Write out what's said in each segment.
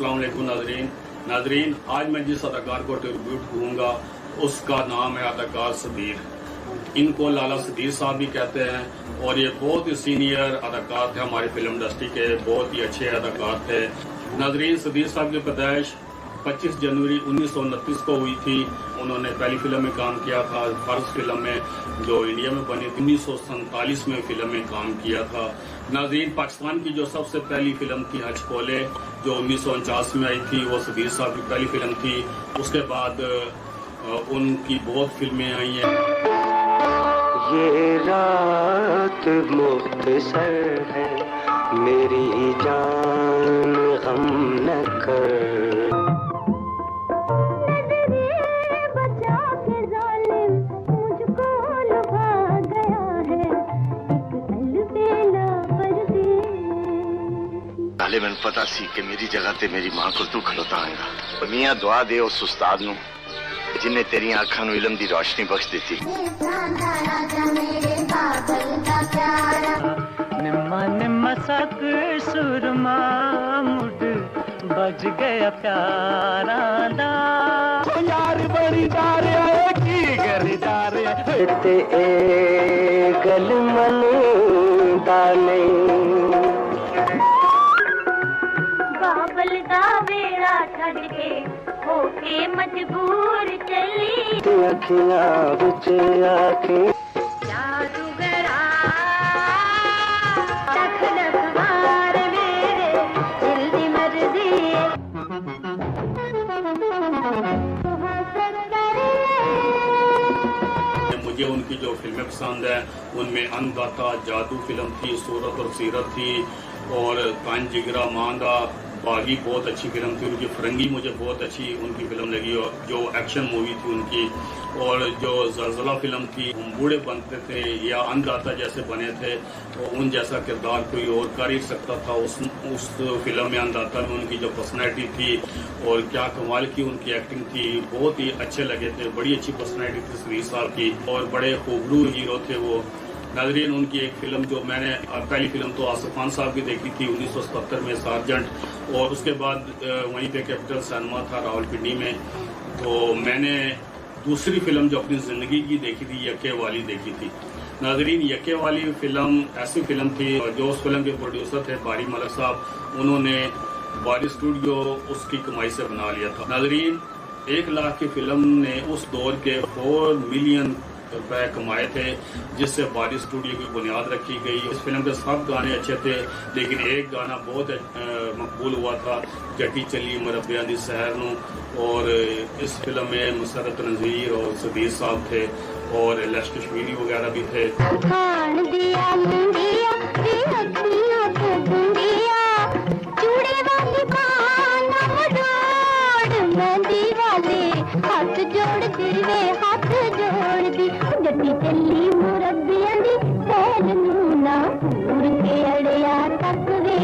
अस्सलाम वालेकुम नाजरीन, आज मैं जिस अदाकार को ट्रिब्यूट करूँगा उसका नाम है अदाकार सदीर। इनको लाला सदीर साहब भी कहते हैं और ये बहुत ही सीनियर अदाकार थे हमारी फिल्म इंडस्ट्री के, बहुत ही अच्छे अदाकार थे। नाजरीन, सदीर साहब की पैदाइश 25 जनवरी 1929 को हुई थी। उन्होंने पहली फिल्म में काम किया था, फर्स्ट फिल्म में जो इंडिया में बनी 1947 में फिल्म में काम किया था। नाज़रीन, पाकिस्तान की जो सबसे पहली फिल्म थी हजकोले, जो 1949 में आई थी, वो सदीर साहब की पहली फिल्म थी। उसके बाद उनकी बहुत फिल्में आई हैं। ये रात मुख्तसर है, मेरी जान गम न कर। मैंने पता सी कि मेरी जगह ते मेरी मां को तू खलोता आएगा। मियां दुआ दे उस उस्ताद नू जिन्हें तेरी आंखां नू इल्म दी रोशनी बख्श दी। निम्मा निम्मा सक सुरमा मुड बज गया प्यारा दा यार बड़ी जा रहा है की कर जा रहे ते ए गल मन दा नहीं बाबल दा बेड़ा छड़ के होके मजबूर चली अखियां विच आंखें जादूगरा तक लखवार मेरे दिल दी मर्जी मुझे उनकी जो फिल्में पसंद है उनमें अन्नदाता, जादू फिल्म थी, सूरत और सीरत थी, और कान जिगरा मांदा बागी बहुत अच्छी फिल्म थी उनकी। फरंगी मुझे बहुत अच्छी उनकी फिल्म लगी, और जो एक्शन मूवी थी उनकी। और जो ज़लज़ला फिल्म थी, हम बूढ़े बनते थे या अन्नदाता जैसे बने थे, तो उन जैसा किरदार कोई और कर ही सकता था। उस फिल्म में अन्नदाता में उनकी जो पर्सनैलिटी थी और क्या कमाल की उनकी एक्टिंग थी, बहुत ही अच्छे लगे थे। बड़ी अच्छी पर्सनैलिटी थी सदीर साहब की और बड़े खूबरू हीरो थे वो। नाज़रीन, उनकी एक फिल्म जो मैंने पहली फिल्म तो आसिफ खान साहब की देखी थी 1977 में, सार्जेंट, और उसके बाद वहीं पे कैपिटल सिनेमा था रावलपिंडी में। तो मैंने दूसरी फिल्म जो अपनी ज़िंदगी की देखी थी, यके वाली देखी थी। नाज़रीन, यके वाली फिल्म ऐसी फिल्म थी जो उस फिल्म के प्रोड्यूसर थे बारी मलिक साहब, उन्होंने बारी स्टूडियो उसकी कमाई से बना लिया था। नाज़रीन, 1 लाख की फिल्म ने उस दौर के 4 मिलियन रुपए कमाए थे, जिससे बारी स्टूडियो की बुनियाद रखी गई। इस फिल्म के सब गाने अच्छे थे, लेकिन एक गाना बहुत मकबूल हुआ था, जटी चली मुरब्बियां दी सहर नू। और इस फिल्म में मुसरत नज़ीर और सदीर साहब थे और लश कश्मीरी वगैरह भी थे। खान दिया मुंडिया दी अखियां को गुंडिया चूड़े वाली बाना मोड़ मेहंदी वाले हाथ जोड़ दिवे हाथ जोड़ दी जटी चली मुरब्बियां दी सहर नू ना पूर के अड़िया तक वे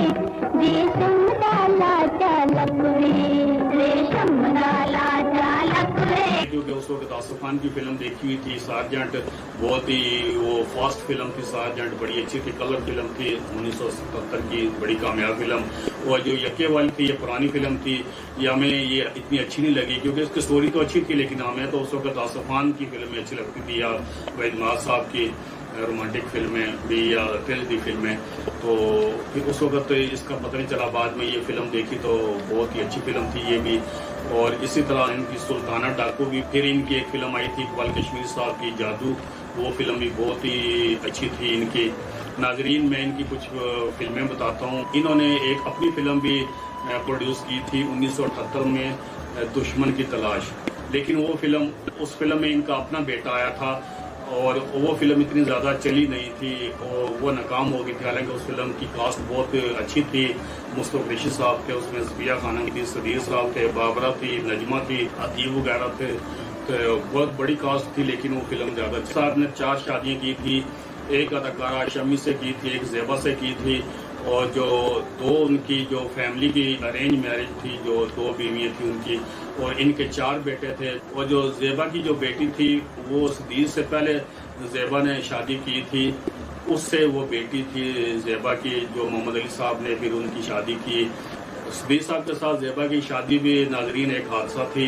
रेशम डाला चालक वे रेशम डाला चालक वे। क्योंकि उस वक्त आसिफ खान की फिल्म देखी हुई थी सार्जेंट, बहुत ही वो फास्ट फिल्म थी सार्जेंट, बड़ी अच्छी थी, कलर फिल्म थी 1977 की, बड़ी कामयाब फिल्म। और जो यके वाली थी, ये पुरानी फिल्म थी, ये हमें ये इतनी अच्छी नहीं लगी क्योंकि इसकी स्टोरी तो अच्छी थी, लेकिन हमें तो उस वक्त आसिफ खान की फिल्में अच्छी लगती थी, या वहीद माज साहब की रोमांटिक फिल्में भी, या ट्रेजेडी फिल्में। तो फिर उस वक्त इसका पता नहीं चला, बाद में ये फिल्म देखी तो बहुत ही अच्छी फिल्म थी ये भी। और इसी तरह इनकी सुल्ताना डाकू भी, फिर इनकी एक फिल्म आई थी इकबाल कश्मीरी साहब की जादू, वो फिल्म भी बहुत ही अच्छी थी इनकी। नाजरीन, मैं इनकी कुछ फिल्में बताता हूँ। इन्होंने एक अपनी फिल्म भी प्रोड्यूस की थी 1978 में, दुश्मन की तलाश, लेकिन उस फिल्म में इनका अपना बेटा आया था और वो फिल्म इतनी ज़्यादा चली नहीं थी और वो नाकाम हो गई थी। हालांकि उस फिल्म की कास्ट बहुत अच्छी थी, मुस्तफ़ा क़ुरैशी साहब थे उसमें, ज़बिया खानम थी, सदीर साहब थे, बाबरा थी, नजमा थी, अतीब वगैरह थे, तो बहुत बड़ी कास्ट थी, लेकिन वो फिल्म ज़्यादा। साहब ने 4 शादियाँ की थी, एक अदाकारा शमी से की थी, एक ज़ेबा से की थी, और जो 2 उनकी जो फैमिली की अरेंज मैरिज थी, जो 2 बीवियाँ थी उनकी, और इनके 4 बेटे थे। और जो ज़ेबा की जो बेटी थी, वो सदीर से पहले ज़ेबा ने शादी की थी, उससे वो बेटी थी ज़ेबा की, जो मोहम्मद अली साहब ने फिर उनकी शादी की। सदीक साहब के साथ ज़ेबा की शादी भी नाजरीन एक हादसा थी,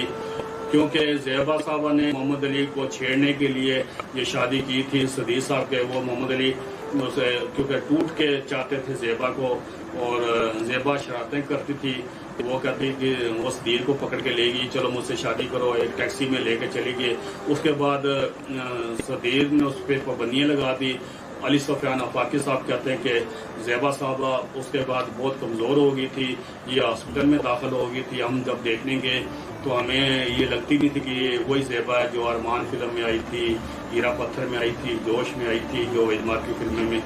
क्योंकि ज़ेबा साहबा ने मोहम्मद अली को छेड़ने के लिए ये शादी की थी। सदीक साहब के वो मोहम्मद अली उसे क्योंकि टूट के चाहते थे ज़ेबा को, और ज़ेबा शरारतें करती थी। वो कहती कि वो सदीक को पकड़ के ले गई, चलो मुझसे शादी करो, एक टैक्सी में लेके चली गई। उसके बाद सदीक ने उस पर पाबंदियाँ लगा दी। अली सुफियान आफाकी साहब कहते हैं कि ज़ेबा साहबा उसके बाद बहुत कमज़ोर हो गई थी, ये हॉस्पिटल में दाखिल हो गई थी। हम जब देखने गए तो हमें ये लगती नहीं थी कि ये वही ज़ेबा है जो अरमान फिल्म में आई थी, हीरा पत्थर में आई थी, जोश में आई थी, जो इजमार की फिल्म में,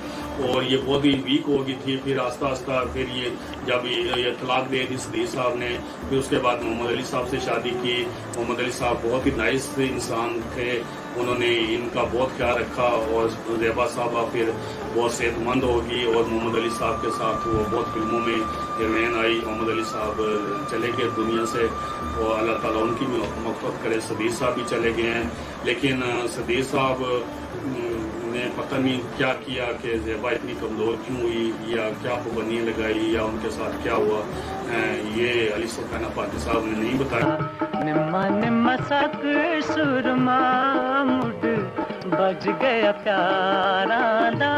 और ये बहुत ही वीक हो गई थी। फिर आस्ता आस्ता फिर ये जब ये तलाक दे दी सदीक साहब ने, फिर उसके बाद मोहम्मद अली साहब से शादी की। मोहम्मद अली साहब बहुत ही नाइस इंसान थे, उन्होंने इनका बहुत ख्याल रखा, और ज़ेबा साहबा फिर बहुत सेहतमंद होगी, और मोहम्मद अली साहब के साथ वो बहुत फिल्मों में हीरोइन आई। मोहम्मद अली साहब चले गए दुनिया से, और अल्लाह ताला उनकी मग़फ़िरत करे। सदीक साहब भी चले गए हैं, लेकिन सदीक साहब ने पता नहीं क्या किया कि ज़ेबा इतनी कमज़ोर क्यों हुई, या क्या पाबंदियाँ लगाई, या उनके साथ क्या हुआ, ये अली सुफियान आफाकी साहब ने नहीं बताया। निम्मा निम्मा सक सुरमा मुड बज गया प्यारा दा।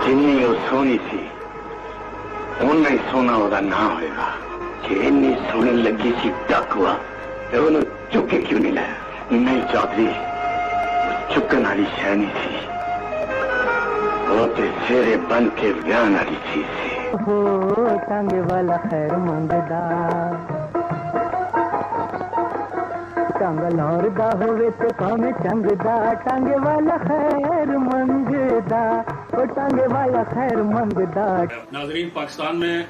जिन्नी वो सोनी थी उन्ना ही सोना ओदा ना होएगा। कि इन्नी सोने लगी सी डाकुआ ते उन्हें चुके क्यों नहीं लाया? नहीं चौधरी, वो चुकन वाली शह नहीं थी, वो ते फेरे बन के ब्यान वाली चीज थी। हो टांगे वाला खैर मंगदा, टांग लौरदा होवे ते पावे चंगदा, टांगे वाला खैर मंगदा, वो टांगे वाला खैर मंगदा। नाजरीन, पाकिस्तान में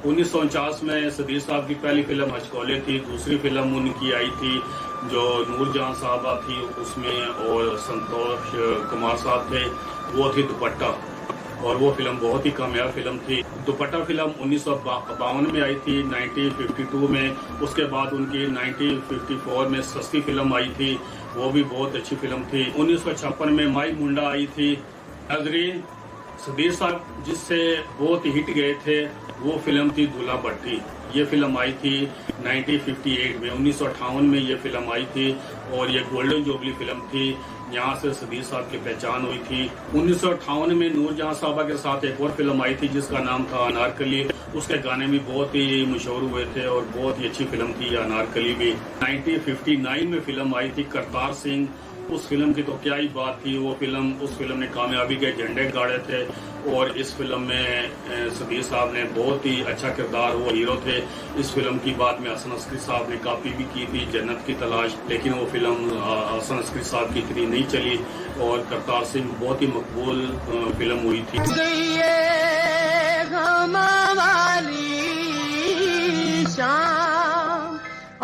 1949 में सदीक साहब की पहली फिल्म हचकोले थी। दूसरी फिल्म उनकी आई थी जो नूरजहां साहबा थी उसमें, और संतोष कुमार साहब थे, वो थी दुपट्टा, और वो फिल्म बहुत ही कामयाब फिल्म थी। दुपट्टा फिल्म 1952 में आई थी, 1952 में। उसके बाद उनकी 1954 में सस्ती फिल्म आई थी, वो भी बहुत अच्छी फिल्म थी। 1956 में माई मुंडा आई थी। नाज़रीन, सदीक साहब जिससे बहुत हिट गए थे वो फिल्म थी दूल्हा भट्टी। ये फिल्म आई थी 1958 में, 1958 में ये फिल्म आई थी, और ये गोल्डन जुबली फिल्म थी। यहाँ से सदीक साहब की पहचान हुई थी। 1958 में नूरजहां साहबा के साथ एक और फिल्म आई थी जिसका नाम था अनारकली। उसके गाने भी बहुत ही मशहूर हुए थे, और बहुत ही अच्छी फिल्म थी अनारकली भी। 1959 में फिल्म आई थी करतार सिंह। उस फिल्म की तो क्या ही बात थी। उस फिल्म ने कामयाबी के झंडे गाड़े थे, और इस फिल्म में सदीक साहब ने बहुत ही अच्छा किरदार, वो हीरो थे। इस फिल्म की बाद में हसन अस्करी साहब ने कॉपी भी की थी, जन्नत की तलाश, लेकिन वो फिल्म हसन अस्करी साहब की इतनी नहीं चली, और करतार सिंह बहुत ही मकबूल फिल्म हुई थी।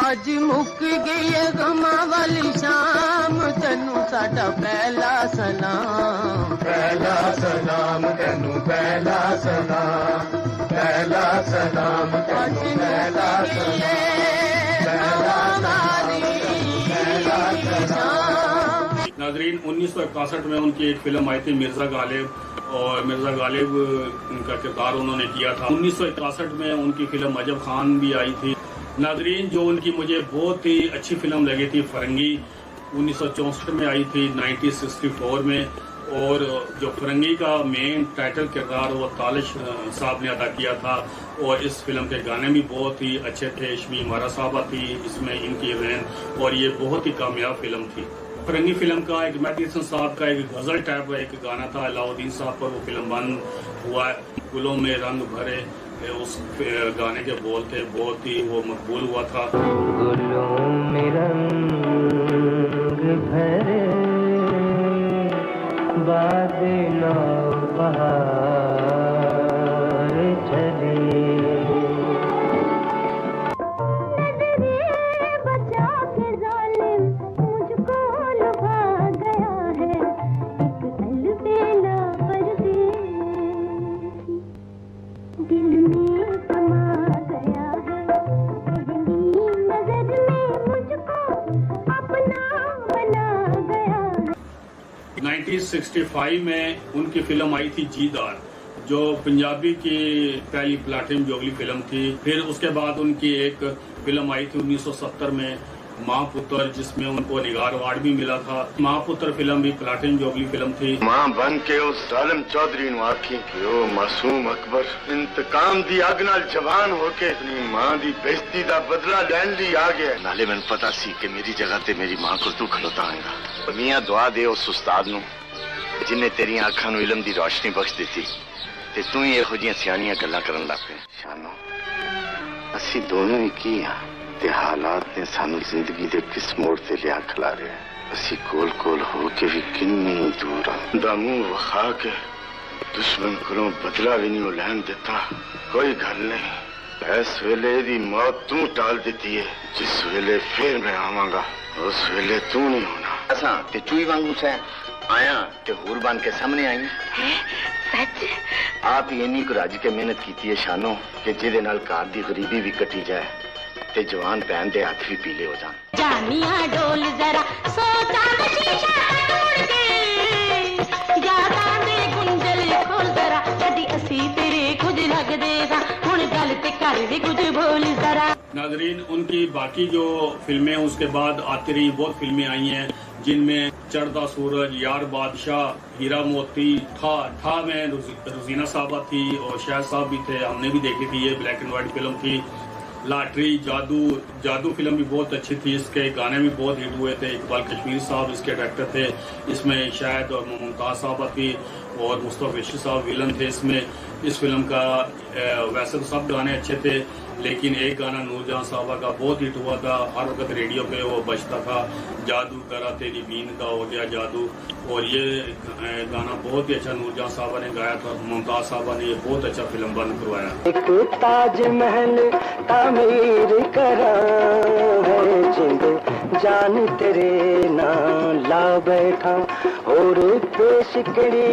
अज मुक गई गमा वाली शाम, तेनू साडा पहला सलाम, पहला सलाम तेनू, पहला सलाम, पहला सलाम तेनू, पहला सलाम। नाजरीन, 1961 में उनकी एक फिल्म आई थी मिर्जा गालिब, और मिर्जा गालिब उनका किरदार उन्होंने किया था। 1961 में उनकी फिल्म अजब खान भी आई थी। नाजरीन, जो उनकी मुझे बहुत ही अच्छी फिल्म लगी थी फरंगी, 1964 में आई थी 1964 में, और जो फरंगी का मेन टाइटल किरदार वो तालिश साहब ने अदा किया था, और इस फिल्म के गाने भी बहुत ही अच्छे थे। शमी मारा साहबा थी इसमें इनकी हीरोइन, और ये बहुत ही कामयाब फिल्म थी। फरंगी फिल्म का एक मेहदी हसन साहब का एक गजल टाइप का एक गाना था, अलाउद्दीन साहब पर वो फिल्म बंद हुआ है। गुलों में रंग भरे, उस गाने के बोल थे, बहुत ही वो मकबूल हुआ था। गुलों में रंग भरे, बादलों बहार चले, बचा के जालिम मुझको लुभा गया है, एक अलबेला परदेसी दिल में समा गया है, पहली नजर में मुझको अपना बना गया है। 1965 में उनकी फिल्म आई थी जीदार, जो पंजाबी की पहली प्लैटिनम जुबली फिल्म थी। फिर उसके बाद उनकी एक फिल्म आई थी 1970 में, माँ पुत्र, जिसमें उनको निगार अवार्ड भी मिला था। माँ पुत्र फिल्म भी प्लैटिनम जुबली फिल्म थी। मां बन के उस जालिम चौधरी नु आखी कि ओ मासूम अकबर इंतकाम दी अग नाल जवान होके अपनी मां दी बेइज्जती दा बदला लैन ली आ गया। नाले मैनू पता सी कि मेरी जगह ते मेरी मां को तू खलोता आएगा। मियां दुआ दे उस उस्ताद नु जिन्हें तेरियां अखां नु इल्म दी रोशनी बख्श दी ते तू ही इहो जिहियां सियाणियां गल्लां करन लग पे। शानो असी दोनों ही की हां ते हालात ने सानू जिंदगी दे किस मोड़ ते लिया खिलारे। असी कोल कोल हो के भी किन्नी दूर दा मुंह वखा के दुश्मन को बदला भी नहीं लैन देता। कोई गल नहीं, इस वेले दी मौत तू टाल देती है, जिस वेले फिर मैं आवांगा उस वेले तू नहीं होना। असा ते चूई वांगू से आया ते हूर बन के सामने आई। सच आप ही इन्नी को रज के मेहनत की है शानो कि जिहदे नाल घर दी गरीबी भी कटी जाए ते जवान भैन दे हाथ भी पीले हो जान। जानिया डोल जरा सोचा शीशा तोड़ के यादां दे गुंजल खोल जरा कदी असी तेरे कुछ लगदे सा हुण गल ते कर भी कुछ बोल जरा। नाजरीन, उनकी बाकी जो फिल्में उसके बाद आती रही, बहुत फिल्में आई हैं जिनमें चढ़दा सूरज, यार बादशाह, हीरा मोती, ठा में रोजीना साहबा थी और शायद साहब भी थे, हमने भी देखी थी। ये ब्लैक एंड व्हाइट फिल्म थी। लॉटरी, जादू फिल्म भी बहुत अच्छी थी, इसके गाने भी बहुत हिट हुए थे। इकबाल कश्मीर साहब इसके डायरेक्टर थे। इसमें शायद मुमताज साहबा थी और मुस्तफा बशीर साहब विलन थे इसमें। इस फिल्म का वैसे तो सब गाने अच्छे थे, लेकिन एक गाना नूरजहां साहबा का बहुत हिट हुआ था, हर वक्त रेडियो पे वो बजता था, जादू करा तेरी बीन का हो गया जादू। और ये गाना बहुत ही अच्छा नूरजहां साहबा ने गाया था। मुमताज साहबा ने ये बहुत अच्छा फिल्म बन करवाया। एक ताजमहल तामीर करा है, जिंद जान तेरे नाम ला बैठा और पेश करी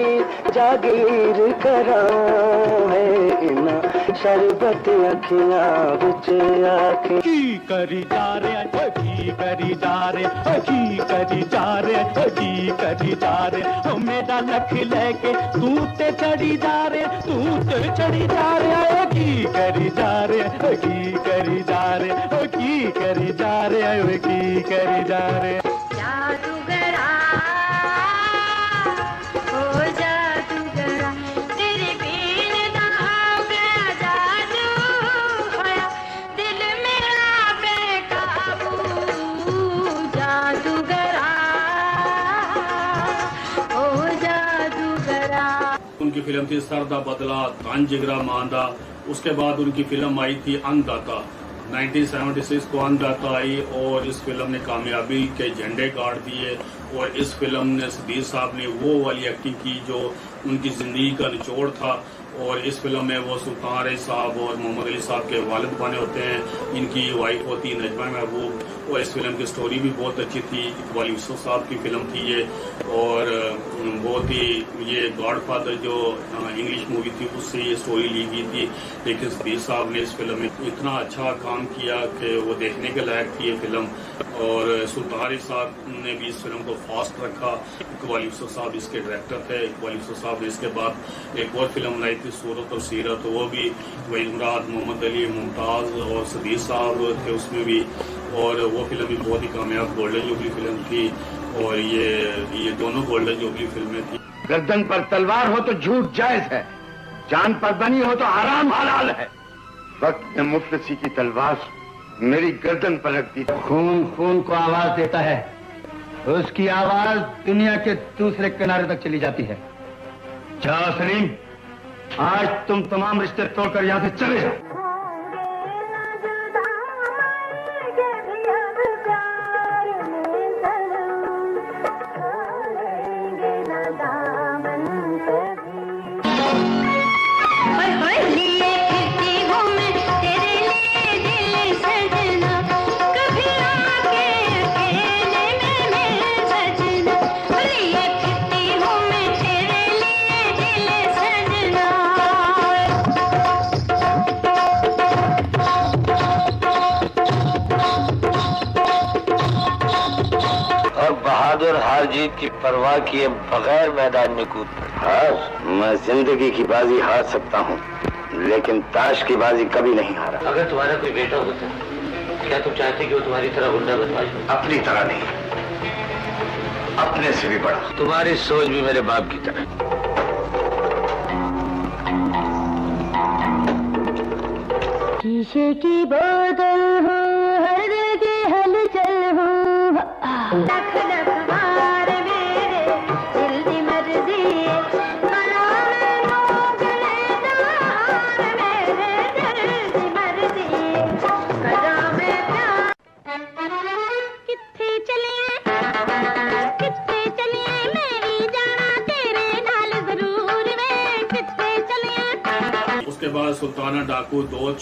जागीर करा है, इना शरबत अखियां बिच आके की करी जा रहे, की करी जा रहे, की करी जा रहे, की करी जा रहे। मेरा लख लेके तू ते चढ़ी जा रहे, तू ते चढ़ी जा रहे, की करी जा रहे, की करी जा रहे, की करी जा रहे, की करी जा रहे। जादूगरा ओ जादूगरा तेरे बीन दा हो गया जादू होया दिल मेरा बेकाबू। जादूगरा ओ जादूगरा। उनकी फिल्म थी सरदा बदला, धन जिगरा मांदा। उसके बाद उनकी फिल्म आई थी अन्नदाता। 1976 को अन्नदाता आई और इस फिल्म ने कामयाबी के झंडे गाड़ दिए। और इस फिल्म ने सदीर साहब ने वो वाली एक्टिंग की जो उनकी जिंदगी का निचोड़ था। और इस फिल्म में वो सुल्तान रईस साहब और मोहम्मद अली साहब के वालिद बने होते हैं। इनकी वाइफ होती है नजमा महबूब। और इस फिल्म की स्टोरी भी बहुत अच्छी थी। इकबाल यूसुफ साहब की फिल्म थी ये। और बहुत ही ये गॉडफादर जो इंग्लिश मूवी थी उससे ये स्टोरी ली गई थी। लेकिन सदीर साहब ने इस फिल्म में इतना अच्छा काम किया कि वो देखने के लायक थी ये फिल्म। और सुल्तान रईस साहब ने भी इस फिल्म को फास्ट रखा। इकबाल यूसुफ साहब इसके डायरेक्टर थे। इकबाल यूसुफ साहब ने इसके बाद एक और फिल्म बनाई थी सूरत और सीरत, वो भी वही मुराद, मोहम्मद अली, मुमताज और सदीर साहब थे उसमें भी। और वो फिल्म भी बहुत ही कामयाब गोल्डन जुबली फिल्म थी। और ये दोनों गोल्डन जुबली फिल्में थी। गर्दन पर तलवार हो तो झूठ जायज है, जान पर बनी हो तो हराम हलाल है। वक्त ने मुफलसी की तलवार मेरी गर्दन पर रख दी। खून खून को आवाज देता है, उसकी आवाज दुनिया के दूसरे किनारे तक चली जाती है। जाओ सलीम, आज तुम तमाम रिश्ते तोड़कर यहाँ से चले जाओ। बहादुर हार जीत की परवाह किए बगैर मैदान में कूद पड़े। हार? मैं जिंदगी की बाजी हार सकता हूँ, लेकिन ताश की बाजी कभी नहीं हारा। अगर तुम्हारा कोई बेटा होता, क्या तुम चाहते कि वो तुम्हारी तरह गुंडा बदमाश हो? अपनी तरह नहीं, अपने से भी बड़ा। तुम्हारी सोच भी मेरे बाप की तरह। शीशे की बोतल हूँ, हर दिल की हलचल हूँ, लख लख बार मेरे दिल दी मर्जी, बना मैं मोगलेदार मेरे दिल दी मर्जी, करा मैं प्यार। कित्थे चलिए मेरी जाना तेरे नाल जरूर वे, कित्थे चलिए। उसके बाद सुल्ताना डाकू, दो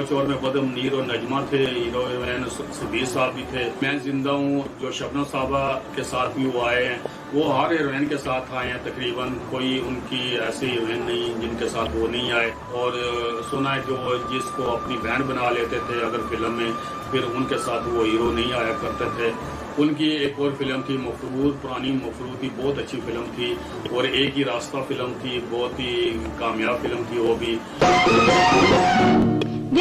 चोर में बदम नीर और नजमा थे, हीरोइन सुधीर साहब भी थे। मैं जिंदा हूँ जो शबनम साहबा के साथ भी वो आए हैं, वो हर हीरोइन के साथ आए हैं तकरीबन, कोई उनकी ऐसी हीरोइन नहीं जिनके साथ वो नहीं आए। और सुना है जो जिसको अपनी बहन बना लेते थे अगर फिल्म में, फिर उनके साथ वो हीरो नहीं आया करते थे। उनकी एक और फिल्म थी मफरूद, पुरानी मफरूद थी, बहुत अच्छी फिल्म थी। और एक ही रास्ता फिल्म थी, बहुत ही कामयाब फिल्म थी वो भी।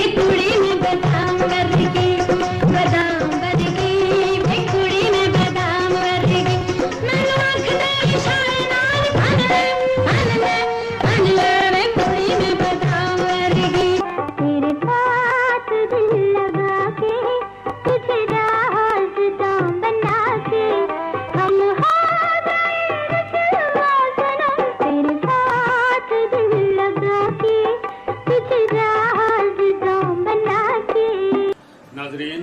कुड़ी में बादाम वर्गी, बादाम वर्गी, कुड़ी में बादाम वर्गी, मैनू आँख दे इशारे नाल भन ले कुड़ी में बादाम वर्गी। तेरे साथ दिल लगा के, तुझे राज़दां बना के, हम हो गए रसूलुल्लाह सनम। तेरे साथ दिल लगा के, तुझे राज़दां बना के। नाजरीन,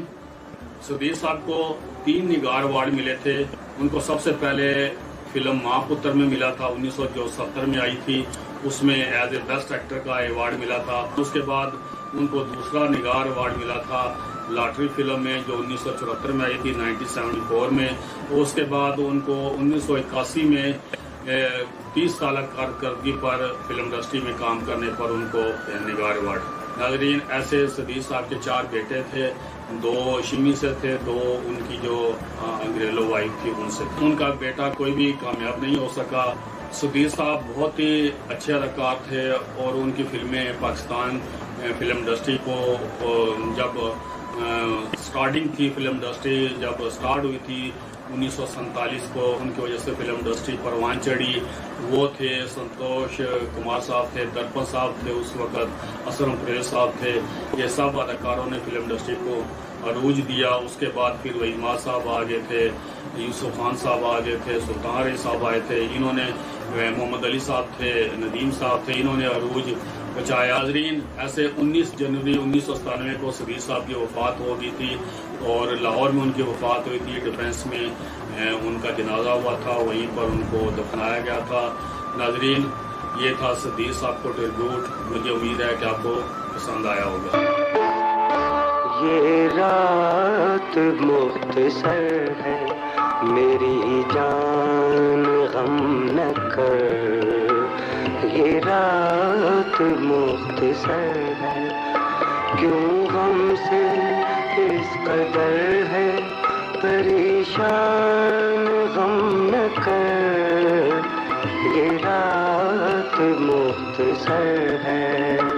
सुधीर साहब को 3 निगार अवार्ड मिले थे। उनको सबसे पहले फिल्म माँ पुत्र में मिला था, 1970 में आई थी, उसमें एज ए बेस्ट एक्टर का अवार्ड मिला था। उसके बाद उनको दूसरा निगार अवार्ड मिला था लॉटरी फिल्म में, जो 1974 में आई थी, 1974 में। उसके बाद उनको 1981 में 30 साल कारकर्दगी पर फिल्म इंडस्ट्री में काम करने पर उनको निगार अवार्ड। नाजरीन, ऐसे सुधीर साहब के 4 बेटे थे, 2 शिमी से थे, 2 उनकी जो अंग्रेलो वाइफ थी उनसे। उनका बेटा कोई भी कामयाब नहीं हो सका। सुधीर साहब बहुत ही अच्छे अदाकार थे और उनकी फिल्में पाकिस्तान फिल्म इंडस्ट्री को जब स्टार्टिंग थी, फिल्म इंडस्ट्री जब स्टार्ट हुई थी 1947 को, उनकी वजह से फिल्म इंडस्ट्री परवान चढ़ी। वो थे, संतोष कुमार साहब थे, दर्पण साहब थे उस वक़्त, असलम परेज साहब थे। ये सब अदाकारों ने फिल्म इंडस्ट्री को अरूज दिया। उसके बाद फिर वहीमा साहब आ गए थे, यूसुफ खान साहब आ गए थे, सुल्तान रही साहब आए थे, इन्होंने मोहम्मद अली साहब थे, नदीम साहब थे, इन्होंने अरूज बचाया। हाजरीन, ऐसे 19 जनवरी 1997 को सुधीर साहब की वफ़ात हो गई थी और लाहौर में उनकी वफ़ात हुई थी। डिफेंस में उनका जनाजा हुआ था, वहीं पर उनको दफनाया गया था। नाजरीन, ये था सुधीर साहब को ट्रिब्यूट। मुझे उम्मीद है कि आपको पसंद आया होगा। ये रात मुख्तसर है, मेरी जान गम न कर। ये रात मुख्तसर है, क्यों हमसे इस कदर है परेशान गम न कर। ये रात मुख्तसर है।